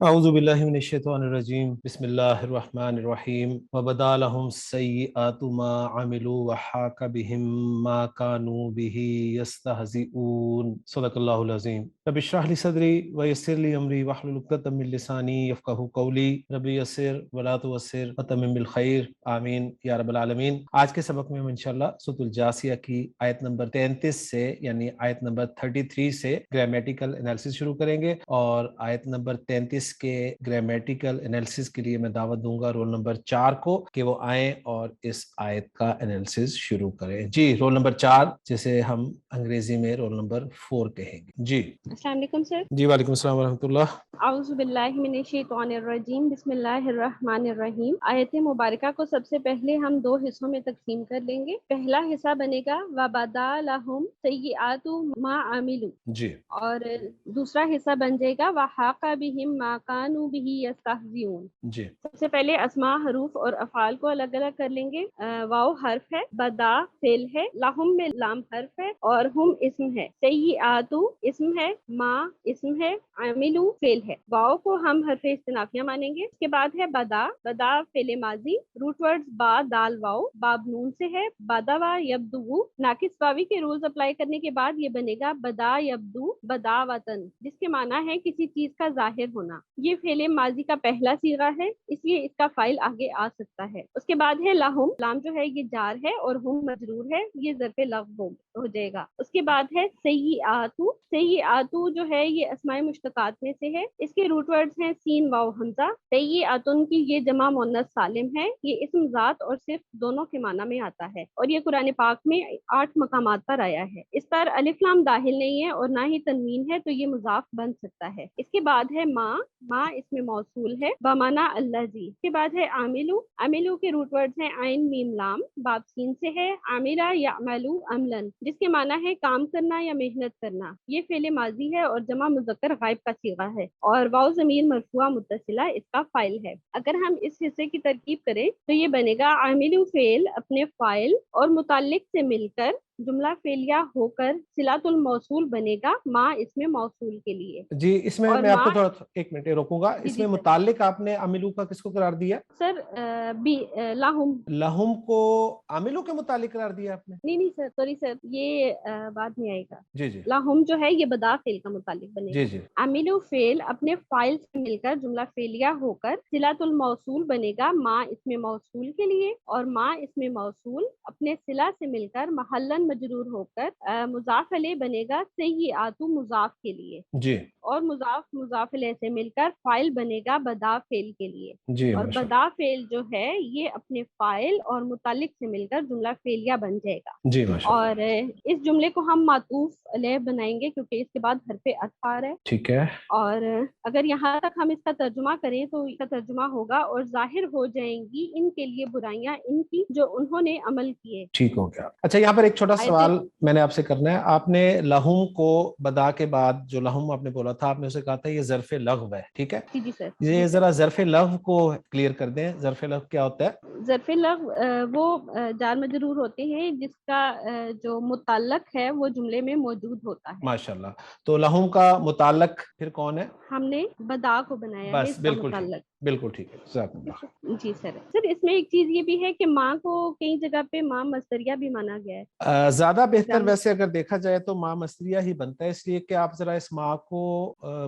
اعوذ باللہ من الشیطان الرجیم بسم اللہ الرحمن الرحیم وبدا لهم سیئات ما عملوا وحاق بهم ما كانوا به یستہزئون صدق اللہ العظیم رب اشرح لی صدری ویسر لی امری واحلل عقدۃ من لسانی یفقہوا قولی رب یسر ولا تعسر وتمم بالخیر آمین یا رب العالمین۔ آج کے سبق میں ہم انشاءاللہ سورۃ الجاثیہ کی آیت نمبر 33 سے یعنی آیت نمبر 33 سے گرامیٹیکل انالیسس شروع کریں گے، اور آیت نمبر 33 کے گرامیٹیکل انالیسس کے لیے میں دعوت دوں گا رول نمبر 4 کو کہ وہ آئیں اور اس آیت کا انالیسس شروع کریں۔ جی رول نمبر 4، جسے ہم انگریزی میں رول نمبر 4 کہیں گے۔ جی السلام علیکم سر۔ جی وعلیکم السلام ورحمۃ اللہ۔ اعوذ باللہ من الشیطان الرجیم بسم اللہ الرحمن الرحیم۔ آیت مبارکہ کو سب سے پہلے ہم دو حصوں میں تقسیم کر لیں گے۔ پہلا حصہ بنے گا وَبَدَا لَهُمْ سَیِّئَاتُ مَا عَمِلُوا، جی اور دوسرا حصہ بن جائے گا وَحَاقَ بِهِم مَا كَانُوا بِهِ يَسْتَهْزِئُونَ۔ جی سب سے پہلے اسماء، حروف اور افعال کو الگ الگ کر لیں گے۔ واو حرف ہے، بدا فعل ہے، لہم میں لام حرف ہے، اور ہم اسم ہے، سیئات اسم ہے، ما اسم ہے، عاملو فعل ہے۔ واو کو ہم حرف استنافیہ مانیں گے۔ اس کے بعد ہے بدا، بدا فعل ماضی، روٹ ورڈز با دال واو، باب نون سے ہے، بدوا یبدو، ناقص واوی کے رولز اپلائی کرنے کے بعد یہ بنے گا بدا یبدو بدا وطن، جس کے معنی ہے کسی چیز کا ظاہر ہونا۔ یہ فعل ماضی کا پہلا صیغہ ہے، اس لیے اس کا فاعل آگے آ سکتا ہے۔ اس کے بعد ہے لہم، لام جو ہے یہ جار ہے اور ہم مجرور ہے، یہ ظرف لغو ہو جائے گا۔ اس کے بعد ہے سیئاتو، سیئاتو جو ہے یہ اسماء مشتقات میں سے ہے، اس کے روٹ ورڈز ہیں سین واو حمزہ۔ سیئاتن کی یہ جمع مؤنث سالم ہے، یہ اسم ذات اور صرف دونوں کے معنی میں آتا ہے، اور یہ قرآن پاک میں 8 مقامات پر آیا ہے۔ اس پر الف لام داخل نہیں ہے اور نہ ہی تنوین ہے، تو یہ مضاف بن سکتا ہے۔ اس کے بعد ہے ما، ما اس میں موصول ہے بمانا الذی۔ اس کے بعد ہے عاملو، عاملو کے روٹ ورڈز ہیں عین میم لام، باب سین سے ہے، عاملہ یعملو عملن، جس کے معنی ہے کام کرنا یا محنت کرنا۔ یہ فعل ماضی ہے اور جمع مذکر غائب کا صیغہ ہے، اور واو ضمیر مرفوعہ متصلہ اس کا فاعل ہے۔ اگر ہم اس حصے کی ترکیب کریں تو یہ بنے گا عاملو فعل اپنے فاعل اور متعلق سے مل کر جملہ فعلیہ ہو کر صلۃ الموصول بنے گا ما اس میں موصول کے لیے۔ جی اس میں اور میں آپ ما، کو تھوڑا ایک منٹ روکوں گا، جی اس جی میں سر، متعلق آپ نے عاملو کا کس کو قرار دیا؟ سر لاہم، لہم کو عاملوں کے متعلق قرار دیا آپ نے؟ نہیں سر، سوری سر، یہ بعد میں آئے گا۔ جی جی لاہم جو ہے یہ بدا فعل کا متعلق بنے جی گا۔ جی عاملو فعل اپنے فاعل سے مل کر جملہ فعلیہ ہو کر صلۃ الموصول بنے گا ما اسم موصول کے لیے، اور ما اسم موصول اپنے صلہ سے مل کر محلن مجرور ہو کر مضاف الیہ بنے گا سیئات مضاف کے لیے، جی اور مضاف مضاف الیہ سے مل کر فاعل بنے گا بدا فعل کے لیے، جی اور ماشاء بدا فعل جو ہے یہ اپنے فاعل اور متعلق سے مل کر جملہ فعلیہ بن جائے گا۔ اللہ، جی ماشاء اللہ، اور اس جملے کو ہم معطوف علیہ بنائیں گے کیونکہ اس کے بعد حرف عطف آ رہا ہے، ٹھیک ہے۔ اور اگر یہاں تک ہم اس کا ترجمہ کریں تو اس کا ترجمہ ہوگا اور ظاہر ہو جائیں گی ان کے لیے برائیاں ان کی جو انہوں نے عمل کیے۔ ٹھیک ہو گیا۔ اچھا یہاں پر ایک چھوٹا آیت، سوال میں نے آپ سے کرنا ہے۔ آپ نے لہم کو بدا کے بعد جو لہم آپ نے بولا تھا، آپ نے اسے کہا تھا یہ ظرف لغو ہے، ٹھیک ہے؟ جی جی سر، یہ جی سر۔ ذرا ظرف لغو کو کلیئر کر دیں، ظرف لغو کیا ہوتا ہے؟ ظرف لغو وہ جار مجرور ہوتے ہیں جس کا جو متعلق ہے وہ جملے میں موجود ہوتا ہے۔ ماشاءاللہ، تو لہم کا متعلق پھر کون ہے؟ ہم نے بدا کو بنایا ہے بس اس کا بالکل ٹھیک، متعلق۔ بالکل ٹھیک ہے، جزاک اللہ۔ جی سر، سر اس میں ایک چیز یہ بھی ہے کہ ماں کو کئی جگہ پہ ماں مصدریہ بھی مانا گیا ہے۔ زیادہ بہتر ویسے اگر دیکھا جائے تو ماں مصدریہ ہی بنتا ہے، اس لیے کہ آپ ذرا اس ماں کو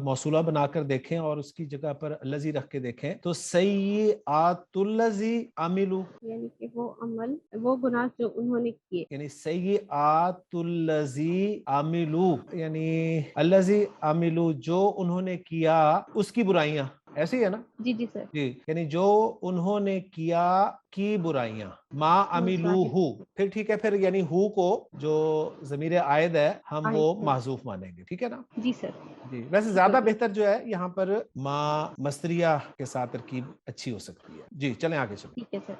موصولہ بنا کر دیکھیں اور اس کی جگہ پر الذی رکھ کے دیکھیں تو سیئات الذی عملوا، یعنی کہ وہ عمل، وہ گناہ جو انہوں نے کیے۔ یعنی سیئات الذی عملوا، یعنی الذی عملوا جو انہوں نے کیا اس کی برائیاں، ایسے ہی ہے نا؟ جی جی سر، جی یعنی جو انہوں نے کیا کی برائیاں، ما عملوہ، پھر ٹھیک ہے، پھر یعنی ہو کو جو ضمیر عائد ہے ہم وہ محذوف مانیں گے، ٹھیک ہے نا؟ جی سر، جی ویسے زیادہ بہتر جو ہے یہاں پر ما مصدریہ کے ساتھ ترکیب اچھی ہو سکتی ہے۔ جی چلیں آگے چلیں۔ ٹھیک ہے سر۔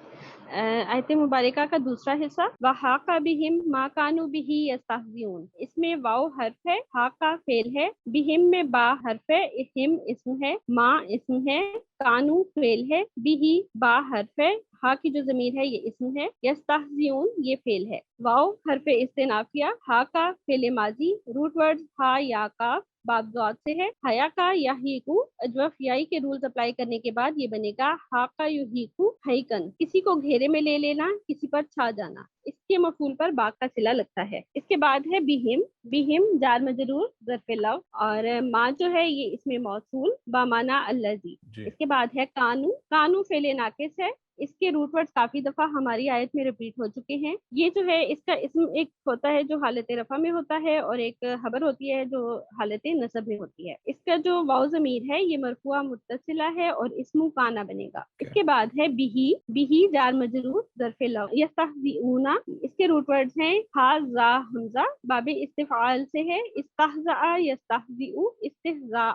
آیت مبارکہ کا دوسرا حصہ وحاق بہم ما کانوا بہ یستہزئون، اس میں واو حرف ہے، حاق فعل ہے، بہم میں با حرف ہے، ہم اسم ہے، ما اسم ہے، کانو فعل ہے، بہ با حرف ہے، ہا کی جو ضمیر ہے یہ اسم ہے، یستہزئون یہ فعل ہے، واو حرف استنافیہ، ہا کا فعل ماضی، روٹ ورڈ ہا یا کا باب ذات سے ہے، حیا کا یا ہیکو اجوف یائی کے رولز اپلائی کرنے کے بعد یہ بنے گا ہا کا یو ہیکو ہیکن، کسی کو گھیرے میں لے لینا، کسی پر چھا جانا، اس کے مفعول پر با کا صلہ لگتا ہے۔ اس کے بعد ہے بہم، بہم جار مجرور ظرف لو، اور ماں جو ہے یہ اس میں موصول بامانہ الذی۔ جی اس کے بعد ہے کانو، کانو فعل ناقص ہے، اس کے روٹ ورڈ کافی دفعہ ہماری آیت میں ریپیٹ ہو چکے ہیں۔ یہ جو ہے اس کا اسم ایک ہوتا ہے جو حالت رفع میں ہوتا ہے، اور ایک خبر ہوتی ہے جو حالت نصب میں ہوتی ہے۔ اس کا جو واو ضمیر ہے یہ مرفوع متصلہ ہے اور اسم کانا بنے گا۔ اس کے بعد ہے بہی، بہی جار مجرور ظرف لو، یستہزئون اس کے روٹ ورڈز ہیں ہا زا حمزہ، باب استفعال سے ہے، استہزأ یستہزئ استہزاء،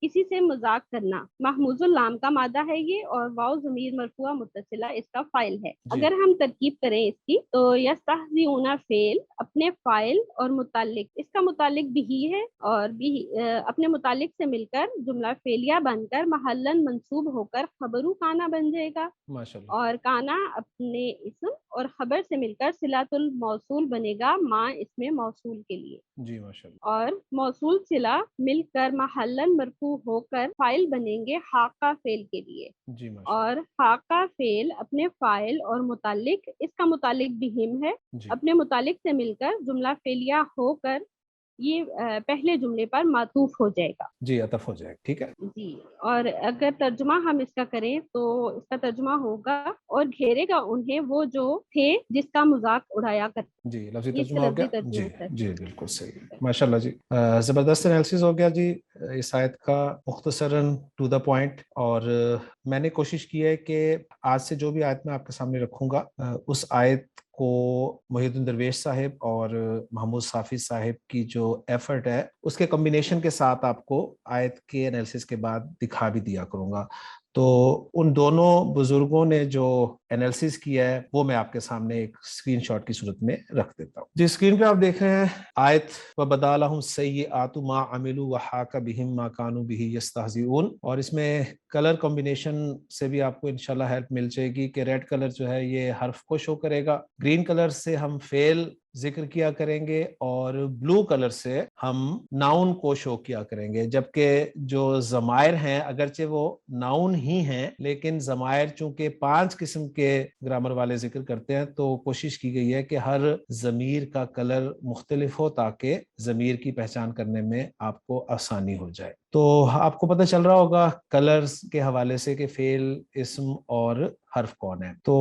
کسی سے مذاق کرنا، محموز اللام کا مادہ ہے یہ، اور واو ضمیر مرفوع متصلہ اس کا فاعل ہے۔ جی اگر ہم ترکیب کریں اس کی تو یستہزئون فعل، اپنے فاعل اور متعلق، اس کا متعلق بھی ہے، اور بھی اپنے متعلق سے مل کر جملہ فعلیہ بن کر محلن منصوب ہو کر خبرو کانا بن جائے گا، ماشاءاللہ اور کانا اپنے اسم اور خبر سے مل کر صلۃ الموصول بنے گا ماں اس میں موصول کے لیے، جی ماشاءاللہ اور موصول صلہ مل کر محلن مرفوع ہو کر فاعل بنیں گے حاقہ فعل کے لیے، جی ماشاءاللہ اور حاقہ فعل اپنے فاعل اور متعلق، اس کا متعلق بہم ہے، جی اپنے متعلق سے مل کر جملہ فعلیہ ہو کر یہ پہلے جملے پر معطوف ہو جائے گا۔ جی عطف ہو جائے ٹھیک ہے جی، اور اگر ترجمہ ہم اس کا کریں تو اس کا ترجمہ ہوگا اور گھیرے گا انہیں وہ جو تھے جس کا مذاق اڑایا کرتے، جی لفظی یہ اس ترجمہ کا ہو گیا لفظی ترجمہ جی ہوتا ہے۔ جی بالکل صحیح ماشاءاللہ جی زبردست انالیسس ہو گیا جی اس آیت کا مختصراً ٹو دا پوائنٹ اور میں نے کوشش کی ہے کہ آج سے جو بھی آیت میں آپ کے سامنے رکھوں گا اس آیت کو محی الدین درویش صاحب اور محمود صافی صاحب کی جو ایفرٹ ہے اس کے کمبینیشن کے ساتھ آپ کو آیت کے انالیسس کے بعد دکھا بھی دیا کروں گا تو ان دونوں بزرگوں نے جو انالیسس کیا ہے وہ میں آپ کے سامنے ایک اسکرین شاٹ کی صورت میں رکھ دیتا ہوں جی اسکرین پہ آپ دیکھ رہے ہیں آیت وَبَدَا لَهُمْ سَيِّئَاتُ مَا عَمِلُوا وَحَاقَ بِهِمْ مَا كَانُوا بِهِ يَسْتَهْزِئُونَ اور اس میں کلر کمبینیشن سے بھی آپ کو انشاءاللہ ہیلپ مل جائے گی کہ ریڈ کلر جو ہے یہ حرف کو شو کرے گا، گرین کلر سے ہم فعل ذکر کیا کریں گے اور بلو کلر سے ہم ناؤن کو شو کیا کریں گے، جبکہ جو ضمائر ہیں اگرچہ وہ ناؤن ہی ہیں لیکن ضمائر چونکہ 5 قسم کے گرامر والے ذکر کرتے ہیں تو کوشش کی گئی ہے کہ ہر ضمیر کا کلر مختلف ہو تاکہ ضمیر کی پہچان کرنے میں آپ کو آسانی ہو جائے۔ تو آپ کو پتہ چل رہا ہوگا کلرز کے حوالے سے کہ فعل، اسم اور حرف کون ہے۔ تو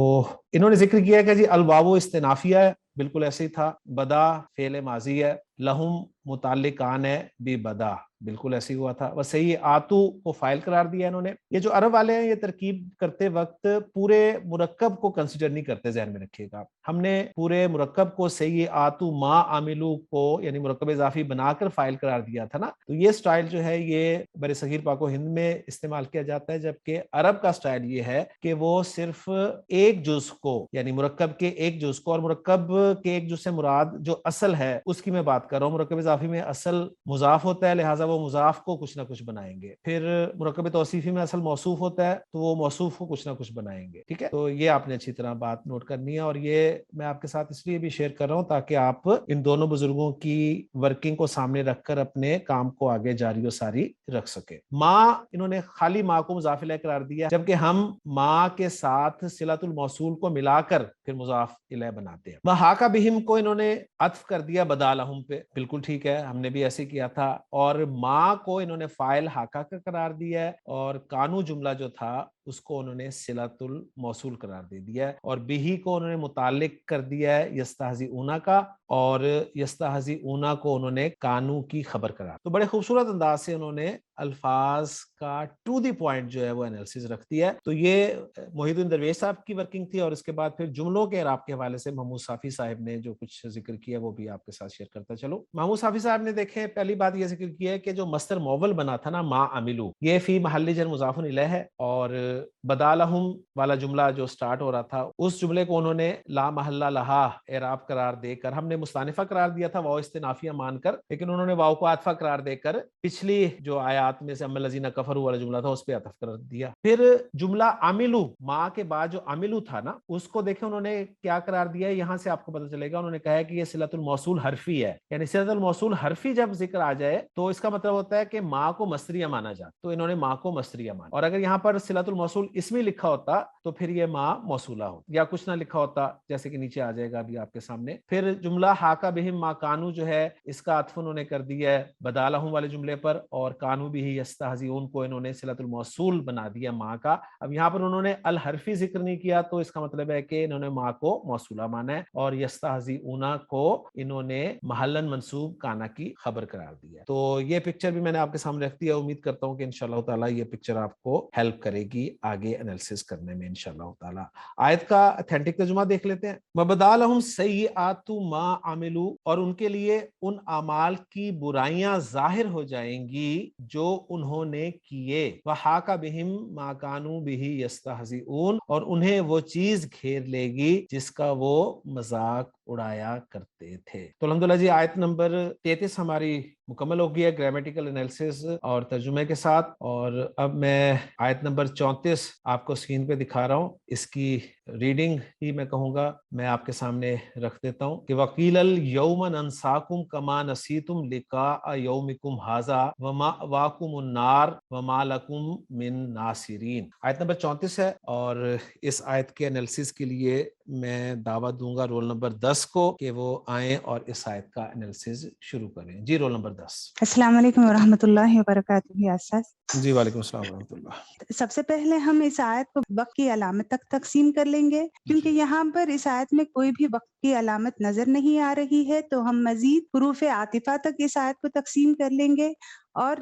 انہوں نے ذکر کیا ہے کہ جی الواو استنافیہ ہے، بالکل ایسے ہی تھا، بدا فعل ماضی ہے، لہم متعلقان ہے بھی بدا، بالکل ایسے ہی ہوا تھا، وہ صحیح آتو کو فائل قرار دیا انہوں نے۔ یہ جو عرب والے ہیں یہ ترکیب کرتے وقت پورے مرکب کو کنسیڈر نہیں کرتے، ذہن میں رکھیے گا، ہم نے پورے مرکب کو صحیح آتو ما عاملو کو یعنی مرکب اضافی بنا کر فائل قرار دیا تھا نا، تو یہ سٹائل جو ہے یہ بر صغیر پاک و ہند میں استعمال کیا جاتا ہے، جبکہ عرب کا سٹائل یہ ہے کہ وہ صرف ایک جز کو یعنی مرکب کے ایک جز کو، اور مرکب کے ایک جز سے مراد جو اصل ہے اس کی میں بات کر رہا ہوں، مرکب اضافی میں اصل مضاف ہوتا ہے لہٰذا وہ مضاف کو کچھ نہ کچھ بنائیں گے، پھر مرکب توصیفی میں اصل موصوف ہوتا ہے تو وہ موصوف کو کچھ نہ کچھ بنائیں گے، ٹھیک ہے۔ تو یہ آپ نے اچھی طرح بات نوٹ کرنی ہے، اور یہ میں آپ کے ساتھ اس لیے بھی شیئر کر رہا ہوں تاکہ آپ ان دونوں بزرگوں کی ورکنگ کو سامنے رکھ کر اپنے کام کو آگے جاری و ساری رکھ سکے۔ ماں انہوں نے خالی ماں کو مضاف الیہ قرار دیا، جبکہ ہم ماں کے ساتھ صلۃ الموصول کو ملا کر پھر مضاف الیہ بناتے ہیں۔ وحاق بہم کو انہوں نے عطف کر دیا بدا لہم پہ، بالکل ٹھیک ہے، ہم نے بھی ایسے کیا تھا، اور ماں کو انہوں نے فاعل حاقہ کا قرار دیا ہے، اور کانو جملہ جو تھا اس کو انہوں نے صلۃ الموصول قرار دے دیا ہے، اور بہی کو انہوں نے متعلق کر دیا ہے یستہزئون کا، اور یستہزئون کو انہوں نے کانو کی خبر قرار۔ تو بڑے خوبصورت انداز سے انہوں نے الفاظ کا ٹو دی پوائنٹ جو ہے وہ انالیسس رکھ دیا ہے۔ تو یہ محی الدین درویش صاحب کی ورکنگ تھی، اور اس کے بعد پھر جملوں کے اعراب کے حوالے سے محمود صافی صاحب نے جو کچھ ذکر کیا وہ بھی آپ کے ساتھ شیئر کرتا چلو۔ محمود صافی صاحب نے دیکھیں پہلی بات یہ ذکر کیا ہے کہ جو مصدر موول بنا تھا نا ما عملو، یہ فی محل جر مضاف الیہ ہے، اور بدالہم والا جملہ جو سٹارٹ ہو رہا تھا اس جملے کو انہوں نے لا محلہ لہا اعراب قرار دے کر, ہم نے مستانفہ قرار دیا تھا واو استنافیہ مان کر, لیکن انہوں نے واو کو عاطفہ قرار دے کر پچھلی جو آیات میں سے اما الذین کفروا والا جملہ تھا اس پہ عطف کر دیا. پھر جملہ عملو, ما کے بعد جو عملو تھا نا اس کو دیکھیں انہوں نے کیا قرار دیا ہے, یہاں سے آپ کو پتہ چلے گا. انہوں نے کہا ہے کہ یہ صلۃ الموصول حرفی ہے, یعنی صلۃ الموصول حرفی جب ذکر آ جائے تو اس کا مطلب ہوتا ہے کہ ما کو مصدریہ مانا جائے, تو انہوں نے ما کو مصدریہ مانا. اور اگر یہاں پر صلۃ الموصول اسمی لکھا ہوتا تو پھر یہ ما موصولہ ہوتا, یا کچھ نہ لکھا ہوتا جیسے کہ نیچے آ جائے گا ابھی آپ کے سامنے. پھر جملہ حاکا بہم ما کانو جو ہے اس کا عطف انہوں نے کر دیا ہے بدالہم والے جملے پر, اور کانو بھی یستہزئون کو انہوں نے صلۃ الموصول بنا دیا ما کا. اب یہاں پر انہوں نے الحرفی ذکر نہیں کیا تو اس کا مطلب ہے کہ انہوں نے ما کو موصولہ مانا ہے, اور یستہزئون کو انہوں نے محلن منصوب کانا کی خبر قرار دیا. تو یہ پکچر بھی میں نے آپ کے سامنے رکھ دیا, امید کرتا ہوں کہ انشاءاللہ تعالی یہ پکچر آپ کو ہیلپ کرے گی آگے انالیسس کرنے میں انشاءاللہ تعالی. آیت کا اتھینٹک ترجمہ دیکھ لیتے ہیں. وَبَدَا سیئات ما عملوا, اور ان کے لیے ان اعمال کی برائیاں ظاہر ہو جائیں گی جو انہوں نے کیے. وَحَاقَ بِهِم مَا كَانُوا بِهِ يَسْتَهْزِئُونَ, اور انہیں وہ چیز گھیر لے گی جس کا وہ مذاق اڑایا کرتے تھے. تو الحمدللہ جی آیت نمبر 33 ہماری مکمل ہو گئی ہے گرامیٹیکل انالیسس اور ترجمے کے ساتھ. اور اب میں آیت نمبر 34 آپ کو اسکرین پہ دکھا رہا ہوں. اس کی ریڈنگ ہی میں کہوں گا میں آپ کے سامنے رکھ دیتا ہوں کہ وَقِيلَ الْيَوْمَ نَنْسَاكُمْ كَمَا نَسِيتُمْ لِقَاءَ يَوْمِكُمْ هَذَا وَمَأْوَاكُمُ النَّارُ وَمَا لَكُمْ مِن نَاصِرِينَ. آیت نمبر 34 ہے, اور اس آیت کے انالیسس کے لیے میں دعوت دوں گا رول نمبر 10 کو کہ وہ آئیں اور اس آیت کا انالیسس شروع کریں. جی رول نمبر 10. السلام علیکم ورحمۃ اللہ وبرکاتہ. اساس جی وعلیکم السلام ورحمۃ اللہ. سب سے پہلے ہم اس آیت کو وقت کی علامت تک تقسیم کر لیں گے, کیونکہ یہاں پر اس آیت میں کوئی بھی وقت کی علامت نظر نہیں آ رہی ہے, تو ہم مزید حروف عاطفہ تک اس آیت کو تقسیم کر لیں گے. اور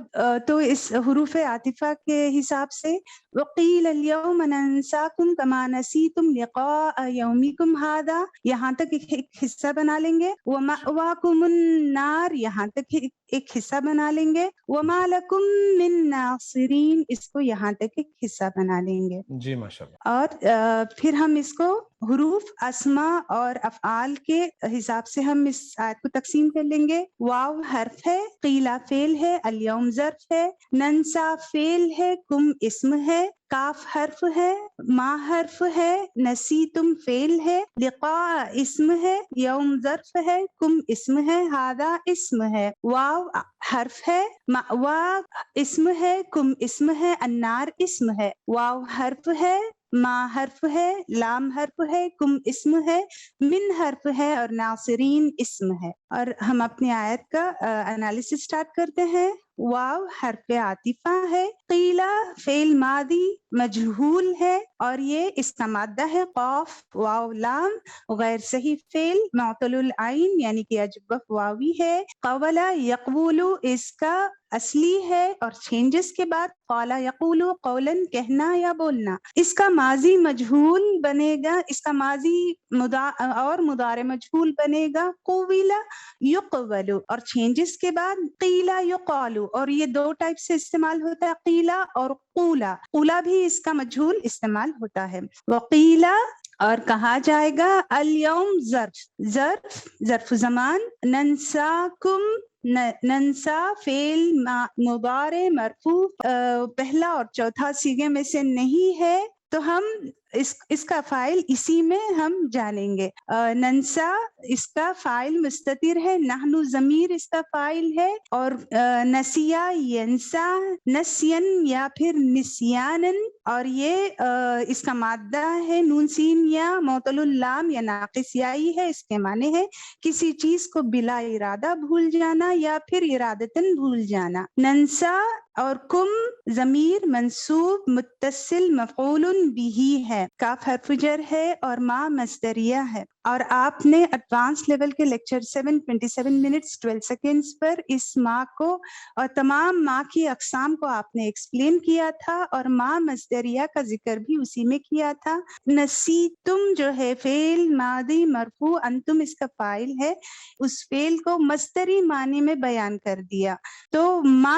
تو اس حروف عاطفہ کے حساب سے وقیل اليوم ننساکم کما نسیتم لقاء یومکم ھذا یہاں تک ایک حصہ بنا لیں گے. ومأواکم النار یہاں تک ایک حصہ بنا لیں گے. وما لکم من ناصرین اس کو یہاں تک ایک حصہ بنا لیں گے. جی ماشاءاللہ. اور پھر ہم اس کو حروف اسماء اور افعال کے حساب سے ہم اس آیت کو تقسیم کر لیں گے. واو حرف ہے, قیلا فعل ہے, الیوم ظرف ہے, ننسا فعل ہے, کم اسم ہے, کاف حرف ہے, ما حرف ہے, نسیتم فعل ہے, لقاء اسم ہے, یوم ظرف ہے, کم اسم ہے, ہذا اسم ہے. واو حرف ہے, مأوا اسم ہے, کم اسم ہے, النار اسم ہے. واو حرف ہے, ما حرف ہے, لام حرف ہے, کم اسم ہے, من حرف ہے, اور ناصرین اسم ہے. اور ہم اپنی آیت کا انالیسس سٹارٹ کرتے ہیں. واو حرف عاطفہ ہے, قیلا فعل ماضی مجہول ہے, اور یہ اس کا مادہ ہے قاف واو لام, غیر صحیح فعل معطل العین یعنی کہ اجبف واوی ہے. قولا یقول اس کا اصلی ہے, اور چینجز کے بعد قالا یقول قولاً کہنا یا بولنا. اس کا ماضی مجہول بنے گا, اس کا ماضی اور مضارع مجہول بنے گا قولا یقول, اور چینجز کے بعد قیلا یقال, اور یہ دو ٹائپ سے استعمال ہوتا ہے قیلا اور قولا. قولا بھی اس کا مجہول استعمال ہوتا ہے. وقیلا اور کہا جائے گا الیوم ظرف زمان, ننساکم ننسا فعل مضارع مرفوع پہلا اور چوتھا صیغے میں سے نہیں ہے, تو ہم اس کا فاعل اسی میں ہم جانیں گے. ننسا اس کا فاعل مستتر ہے, نحن ضمیر اس کا فاعل ہے, اور نسیا ینسا نسین یا پھر نسیانن, اور یہ اس کا مادہ ہے نون سین یا معطل اللام یا ناقص یائی ہے. اس کے معنی ہے کسی چیز کو بلا ارادہ بھول جانا یا پھر ارادتاً بھول جانا. ننسا اور کم ضمیر منصوب متصل مفعول بھی ہے, کاف حرف جر ہے, اور ما مصدریہ ہے. اور آپ نے ایڈوانس لیول کے لیکچر 27 منٹس 12 سیکنڈز پر اس ما کو اور تمام ما کی اقسام کو آپ نے ایکسپلین کیا تھا, اور ما مصدریہ کا ذکر بھی اسی میں کیا تھا. نسیتم جو ہے فعل ماضی مرفوع, انتم اس کا فاعل ہے, اس فعل کو مصدری معنی میں بیان کر دیا. تو ما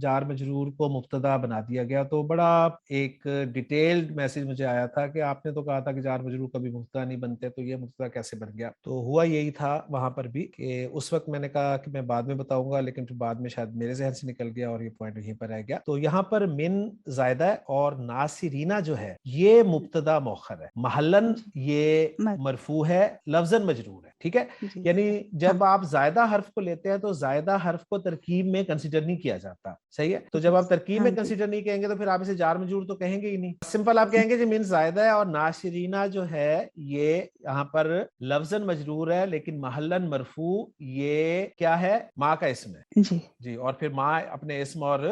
جار مجرور کو مبتدا بنا دیا گیا. تو بڑا ایک ڈیٹیلڈ میسج مجھے آیا تھا کہ آپ نے تو کہا تھا کہ جار مجرور کبھی مبتدا نہیں بنتے, تو یہ مبتدا کیسے بن گیا. تو ہوا یہی تھا وہاں پر بھی کہ اس وقت میں نے کہا کہ میں بعد میں بتاؤں گا, لیکن پھر بعد میں شاید میرے ذہن سے نکل گیا اور یہ پوائنٹ یہیں پر رہ گیا. تو یہاں پر من زائدہ ہے اور ناصرینہ جو ہے یہ مبتدا مؤخر ہے, محلن یہ مرفوع ہے, لفظاً مجرور ہے. ٹھیک ہے, یعنی جب آپ زائدہ حرف کو لیتے ہیں تو زائدہ حرف کو ترکیب میں کنسیڈر نہیں کیا جاتا. صحیح ہے, تو جب آپ ترکیب میں کنسیڈر نہیں کہیں گے تو پھر آپ اسے جار مجرور تو کہیں گے ہی نہیں. سمپل آپ کہیں گے کہ من زائدہ ہے اور ناصرینہ جو ہے یہ یہاں پر لفظاً مجرور ہے لیکن محلن مرفوع یہ کیا ہے, ماں کا اسم ہے. جی, اور پھر ماں اپنے اسم اور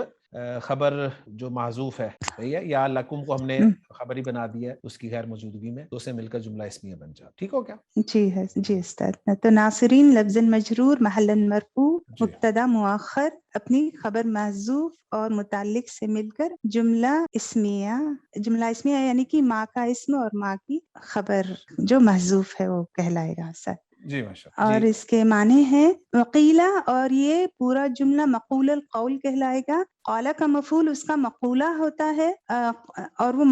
خبر جو محذوف ہے, صحیح ہے, یا لکم کو ہم نے خبری بنا دیا ہے اس کی غیر موجودگی میں, تو اسے مل کر جملہ اسمیہ بن جائے. ٹھیک ہو کیا؟ جی ہے, جی استاد. تو ناصرین لفظ مجرور محلن مرفوع مبتدا مؤخر اپنی خبر محذوف اور متعلق سے مل کر جملہ اسمیہ یعنی کہ ماں کا اسم اور ماں کی خبر جو محذوف ہے وہ کہلائے گا سر. جی ماشاءاللہ. اور اس کے معنی ہے وقیلہ, اور یہ پورا جملہ مقول القول کہلائے گا. قالا کا مفعول اس کا مقولہ ہوتا ہے, اور وہ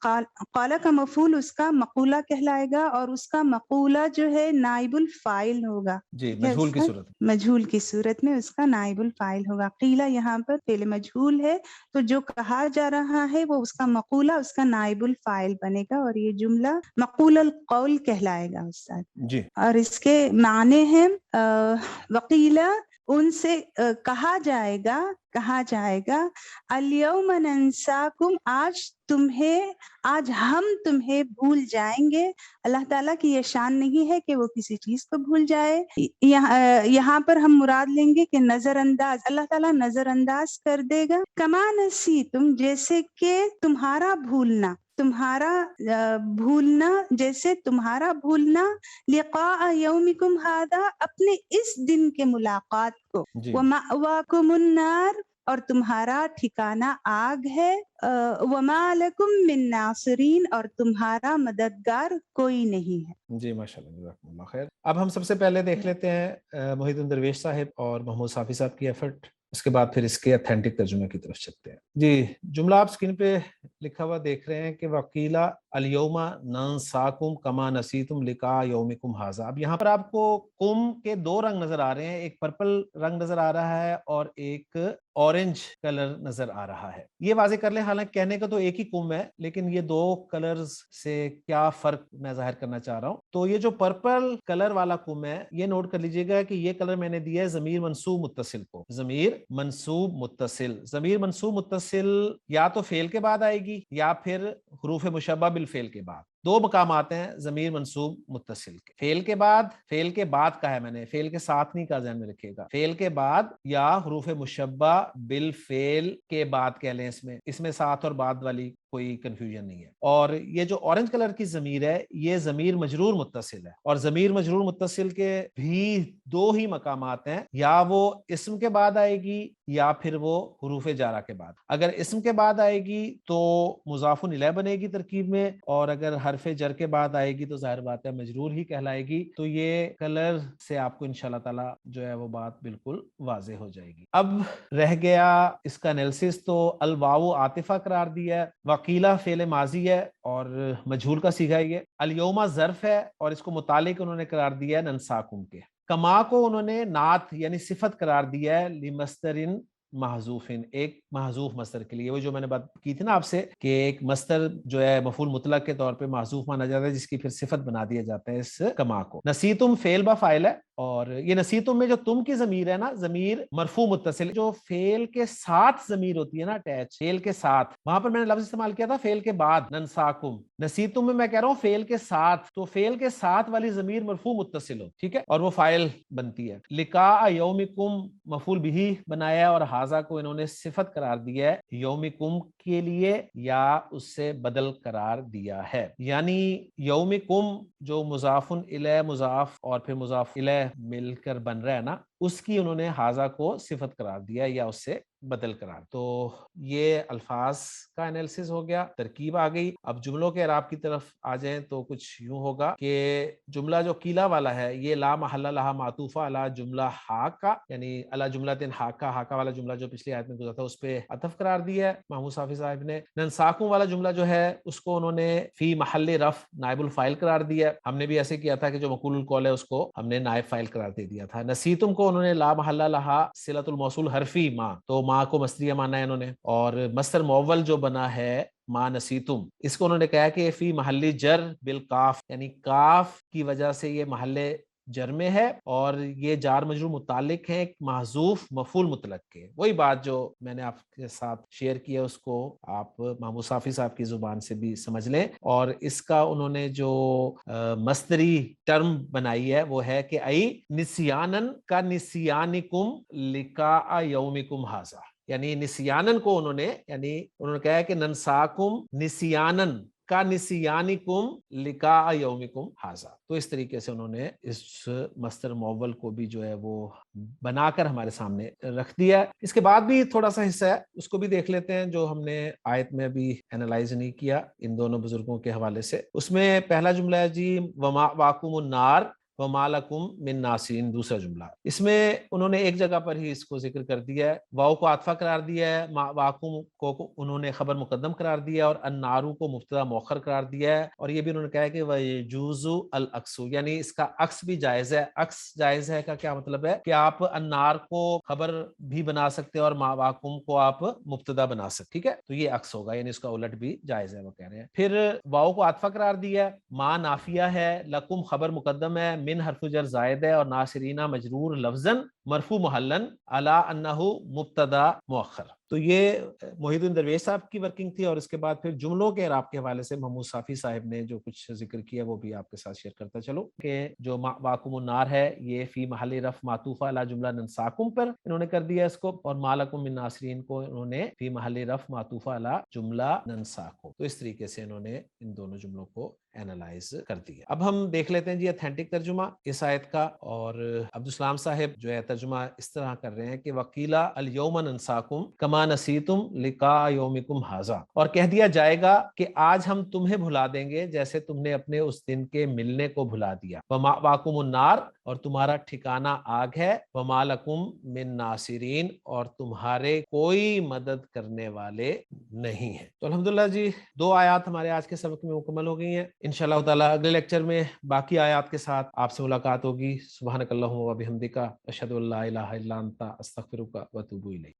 قالا کا مفعول اس کا مقولہ کہلائے گا, اور اس کا مقولہ جو ہے نائب الفاعل ہوگا. جی, مجہول کی صورت, مجہول کی صورت میں اس کا نائب الفاعل ہوگا. قیلہ یہاں پر فعل مجہول ہے, تو جو کہا جا رہا ہے وہ اس کا مقولہ اس کا نائب الفاعل بنے گا, اور یہ جملہ مقول القول کہلائے گا استاد. جی, اور اس کے معنی ہیں وقیلہ ان سے کہا جائے گا الیوم ننساکم, آج ہم تمہیں بھول جائیں گے. اللہ تعالیٰ کی یہ شان نہیں ہے کہ وہ کسی چیز کو بھول جائے. یہاں پر ہم مراد لیں گے کہ نظر انداز, اللہ تعالیٰ نظر انداز کر دے گا. کما نسیتم, جیسے کہ تمہارا بھولنا جیسے تمہارا بھولنا لقاء یومکم ھذا, اپنے اس دن کے ملاقات کو. ومأواکم النار, اور تمہارا ٹھکانہ آگ ہے. وما لکم من ناصرین, اور تمہارا مددگار کوئی نہیں ہے. جی ماشاءاللہ, جزاکم اللہ خیر. اب ہم سب سے پہلے دیکھ لیتے ہیں محی الدین درویش صاحب اور محمود صافی صاحب کی ایفرٹ, اس کے بعد پھر اس کے اتھینٹک ترجمے کی طرف چلتے ہیں. جی, جملہ آپ اسکرین پہ لکھا ہوا دیکھ رہے ہیں کہ وقیلہ الیوم ننساکم کما نسیتم لقاء یومکم ھذا. اب یہاں پر آپ کو کم کے دو رنگ نظر آ رہے ہیں, ایک پرپل رنگ نظر آ رہا ہے اور ایک اورنج کلر نظر آ رہا ہے. یہ واضح کر لیں, حالانکہ کہنے کا تو ایک ہی کم ہے لیکن یہ دو کلرز سے کیا فرق میں ظاہر کرنا چاہ رہا ہوں. تو یہ جو پرپل کلر والا کم ہے یہ نوٹ کر لیجئے گا کہ یہ کلر میں نے دیا ہے ضمیر منصوب متصل کو. ضمیر منصوب متصل یا تو فعل کے بعد آئے گی یا پھر حروف مشبہ بالفعل کے بعد. دو مقامات ہیں ضمیر منصوب متصل کے, فعل کے بعد کہا ہے میں نے, فعل کے ساتھ نہیں کہا, ذہن میں رکھیے گا. فعل کے بعد یا حروف مشبہ بالفعل کے بعد کہہ لیں, اس میں ساتھ اور بعد والی کوئی کنفیوژن نہیں ہے. اور یہ جو اورنج کلر کی ضمیر ہے یہ ضمیر مجرور متصل ہے, اور ضمیر مجرور متصل کے بھی دو ہی مقامات ہیں, یا وہ اسم کے بعد آئے گی یا پھر وہ حروف جارہ کے بعد. اگر اسم کے بعد آئے گی تو مضاف الیہ بنے گی ترکیب میں, اور اگر حرف جر کے بعد آئے گی تو ظاہر بات ہے مجرور ہی کہلائے گی. تو یہ کلر سے آپ کو انشاءاللہ تعالی جو ہے وہ بات بالکل واضح ہو جائے گی. اب رہ گیا اس کا انالیسس. تو الواو عاطفہ قرار دیا ہے, وقیلہ فعل ماضی ہے اور مجہول کا صیغہ ہے, الیوم ظرف ہے اور اس کو متعلق انہوں نے قرار دیا ہے ننساکم کے. کما کو انہوں نے نعت یعنی صفت قرار دیا ہے لمصدر محذوف, ایک محذوف مصدر کے لیے. وہ جو میں نے بات کی تھی نا آپ سے کہ ایک مصدر جو ہے مفعول مطلق کے طور پہ محذوف مانا جاتا ہے جس کی پھر صفت بنا دیا جاتا ہے اس کما کو. نسیتم فعل با فاعل ہے, اور یہ نسیتم میں جو تم کی ضمیر ہے نا, ضمیر مرفوع متصل, جو فعل کے ساتھ ضمیر ہوتی ہے نا اٹیچ, فعل کے ساتھ, وہاں پر میں نے لفظ استعمال کیا تھا فعل کے بعد ننساکم. نسیتم میں کہہ رہا ہوں فعل کے ساتھ, تو فعل کے ساتھ والی ضمیر مرفوع متصل ہو, ٹھیک ہے, اور وہ فاعل بنتی ہے. لقاء یومکم مفعول بہ بنایا ہے, اور ھذا کو انہوں نے صفت قرار دیا ہے یومکم کے لیے یا اس سے بدل قرار دیا ہے. یعنی یومکم جو مضاف الیہ مضاف اور پھر مضاف الیہ مل کر بن رہا ہے نا, اس کی انہوں نے ھذا کو صفت قرار دیا یا اس سے بدل قرار. تو یہ الفاظ کا انالیسس ہو گیا, ترکیب آ گئی. اب جملوں کے اعراب کی طرف آ جائیں تو کچھ یوں ہوگا کہ جملہ جو قیلا والا ہے یہ لا محل لہا معطوفہ علی جملہ حاکہ, یعنی علی جملۃ حاکہ, حاکہ والا جملہ جو پچھلی آیت میں گزرا تھا اس پہ عطف قرار دیا ہے محمود صافی صاحب نے. ننساکم والا جملہ جو ہے اس کو انہوں نے فی محل رفع نائب الفاعل قرار دیا. ہم نے بھی ایسے کیا تھا کہ جو مقول القول ہے اس کو ہم نے نائب فاعل قرار دے دیا تھا. نسیتم کو انہوں نے لا محل لہا صلۃ الموصول حرفی ما, تو ما کو مصدریہ مانا ہے انہوں نے, اور مصدر مؤول جو بنا ہے ما نسیتم, اس کو انہوں نے کہا کہ فی محل جر بالکاف, یعنی کاف کی وجہ سے یہ محل جر میں ہے اور یہ جار مجرور متعلق ہے ایک محذوف مفعول مطلق کے. وہی بات جو میں نے آپ کے ساتھ شیئر کی ہے اس کو آپ محمود صافی صاحب کی زبان سے بھی سمجھ لیں. اور اس کا انہوں نے جو مصدری ٹرم بنائی ہے وہ ہے کہ ای نسیانن کا نسیانکم لقاء یومکم ھذا, یعنی نسیانن کو انہوں نے کہا ہے کہ ننساکم نسیانن کا نسیانکم لقاء یومکم ھذا. تو اس طریقے سے انہوں نے اس مصدر مؤول کو بھی جو ہے وہ بنا کر ہمارے سامنے رکھ دیا. اس کے بعد بھی تھوڑا سا حصہ ہے اس کو بھی دیکھ لیتے ہیں جو ہم نے آیت میں ابھی اینالائز نہیں کیا ان دونوں بزرگوں کے حوالے سے. اس میں پہلا جملہ ہے جی وما واکم النار وما لکم من ناصرین, دوسرا جملہ. اس میں انہوں نے ایک جگہ پر ہی اس کو ذکر کر دیا ہے, واو کو عاطفہ قرار دیا ہے, واکم کو انہوں نے خبر مقدم قرار دیا ہے, اور النارو کو مبتدا مؤخر قرار دیا ہے. اور یہ بھی انہوں نے کہا ہے کہ وَيَجُوزُ الْعَكْسُ, یعنی اس کا عکس بھی جائز ہے. عکس جائز ہے کا کیا مطلب ہے کہ آپ النار کو خبر بھی بنا سکتے ہیں اور واکم کو آپ مبتدا بنا سکتے, ٹھیک ہے, تو یہ عکس ہوگا, یعنی اس کا الٹ بھی جائز ہے وہ کہہ رہے ہیں. پھر واو کو عاطفہ قرار دیا ہے, ما نافیہ ہے, لکم خبر مقدم ہے, من حرف جر زائد ہے, اور ناصرینہ مجرور لفظاً مرفوع محلن علی انہ مبتدا مؤخر. تو یہ محی الدین درویش صاحب کی ورکنگ تھی. اور اس کے بعد پھر جملوں کے اعراب کے حوالے سے محمود صافی صاحب نے جو کچھ ذکر کیا وہ بھی آپ کے ساتھ شیئر کرتا چلو, کہ جو واکم النار ہے یہ فی محل رفع معطوفہ علی جملہ ننساکم پر انہوں نے کر دیا اس کو, اور ما لکم من ناصرین کو انہوں نے فی محل رفع معطوفہ علی جملہ ننساکم. تو اس طریقے سے انہوں نے ان دونوں جملوں کو اینالائز کر دیا. اب ہم دیکھ لیتے ہیں جی اتھینٹک ترجمہ اس آیت کا, اور عبدالسلام صاحب جو ہے ترجمہ اس طرح کر رہے ہیں کہ وَقِيلَ الْيَوْمَ نَنْسَاكُمْ كَمَا نَسِيتُمْ لِقَاءَ يَوْمِكُمْ هَذَا, اور کہہ دیا جائے گا کہ آج ہم تمہیں بھلا دیں گے جیسے تم نے اپنے اس دن کے ملنے کو بھلا دیا. وَمَأْوَاكُمُ النَّارُ, اور تمہارا ٹھکانہ آگ ہے. وَمَا لَكُمْ مِن نَاصِرِينَ, اور تمہارے کوئی مدد کرنے والے نہیں ہیں. تو الحمدللہ جی 2 آیات ہمارے آج کے سبق میں مکمل ہو گئی ہیں. انشاءاللہ تعالی اگلے لیکچر میں باقی آیات کے ساتھ آپ سے ملاقات ہوگی. سبحانک اللہم و بحمدک اشہد ان لا الہ الا انت استغفرک و اتوب الیک.